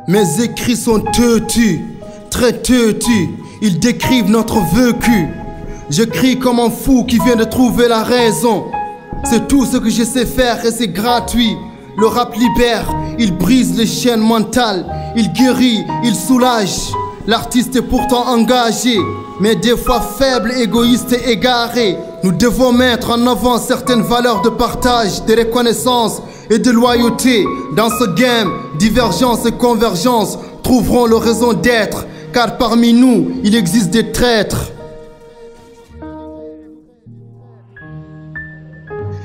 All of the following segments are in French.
Mes écrits sont têtus, très têtus. Ils décrivent notre vécu. Je crie comme un fou qui vient de trouver la raison. C'est tout ce que je sais faire et c'est gratuit. Le rap libère, il brise les chaînes mentales. Il guérit, il soulage. L'artiste est pourtant engagé, mais des fois faible, égoïste et égaré. Nous devons mettre en avant certaines valeurs de partage, de reconnaissance et de loyauté. Dans ce game, divergence et convergence trouveront leur raison d'être, car parmi nous, il existe des traîtres.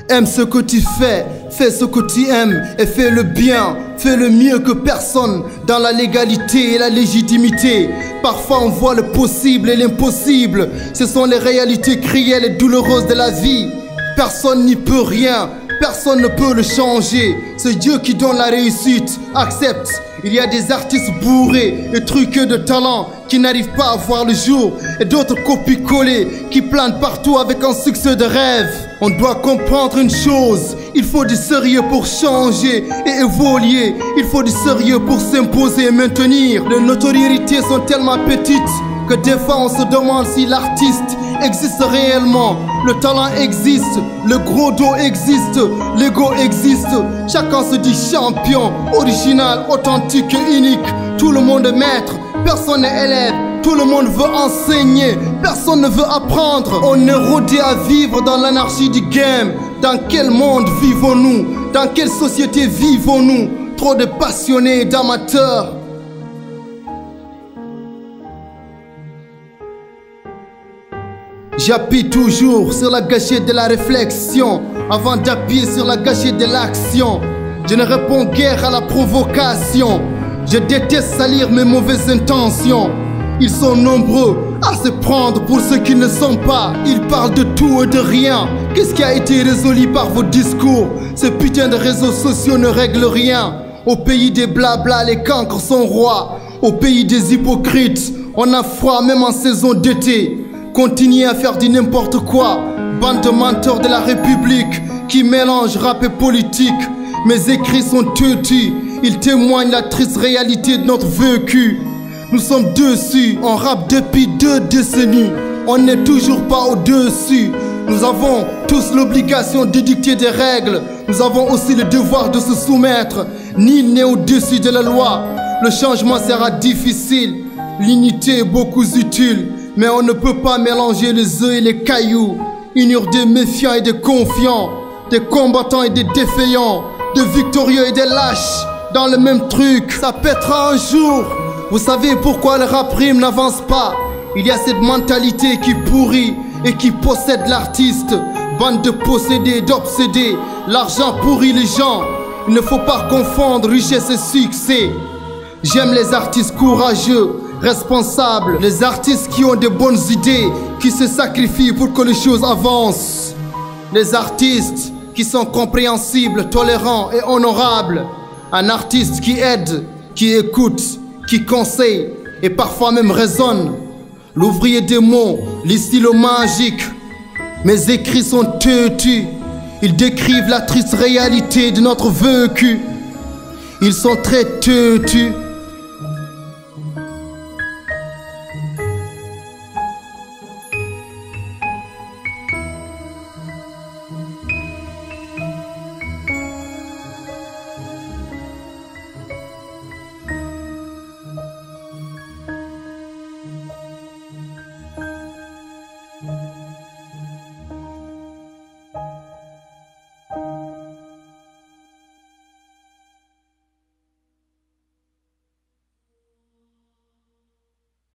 Aime ce que tu fais ce que tu aimes et fais le bien, fais le mieux que personne dans la légalité et la légitimité. Parfois on voit le possible et l'impossible, ce sont les réalités cruelles et douloureuses de la vie. Personne n'y peut rien, personne ne peut le changer, c'est Dieu qui donne la réussite, accepte. Il y a des artistes bourrés et truqués de talent qui n'arrivent pas à voir le jour et d'autres copies-collées qui planent partout avec un succès de rêve. On doit comprendre une chose, il faut du sérieux pour changer et évoluer. Il faut du sérieux pour s'imposer et maintenir. Les notoriétés sont tellement petites que des fois on se demande si l'artiste existe réellement. Le talent existe, le gros dos existe, l'ego existe. Chacun se dit champion, original, authentique et unique. Tout le monde est maître, personne n'est élève. Tout le monde veut enseigner, personne ne veut apprendre. On est rodé à vivre dans l'anarchie du game. Dans quel monde vivons-nous? Dans quelle société vivons-nous? Trop de passionnés et d'amateurs. J'appuie toujours sur la gâchette de la réflexion avant d'appuyer sur la gâchette de l'action. Je ne réponds guère à la provocation. Je déteste salir mes mauvaises intentions. Ils sont nombreux à se prendre pour ceux qui ne sont pas. Ils parlent de tout et de rien. Qu'est-ce qui a été résolu par vos discours? Ces putains de réseaux sociaux ne règlent rien. Au pays des blabla, les cancres sont rois. Au pays des hypocrites, on a froid même en saison d'été. Continuez à faire du n'importe quoi. Bande de menteurs de la République qui mélangent rap et politique. Mes écrits sont têtus. Ils témoignent la triste réalité de notre vécu. Nous sommes dessus, on rappe depuis 2 décennies. On n'est toujours pas au-dessus. Nous avons tous l'obligation d'édicter des règles. Nous avons aussi le devoir de se soumettre. Nul n'est au-dessus de la loi. Le changement sera difficile. L'unité est beaucoup utile. Mais on ne peut pas mélanger les œufs et les cailloux. Unir des méfiants et des confiants, des combattants et des défaillants, des victorieux et des lâches dans le même truc. Ça pètera un jour. Vous savez pourquoi le rap rime n'avance pas? Il y a cette mentalité qui pourrit et qui possède l'artiste. Bande de possédés, d'obsédés. L'argent pourrit les gens. Il ne faut pas confondre richesse et succès. J'aime les artistes courageux, responsables, les artistes qui ont de bonnes idées, qui se sacrifient pour que les choses avancent. Les artistes qui sont compréhensibles, tolérants et honorables. Un artiste qui aide, qui écoute, qui conseille et parfois même raisonne. L'ouvrier des mots, les stylos magiques. Mes écrits sont têtus. Ils décrivent la triste réalité de notre vécu. Ils sont très têtus.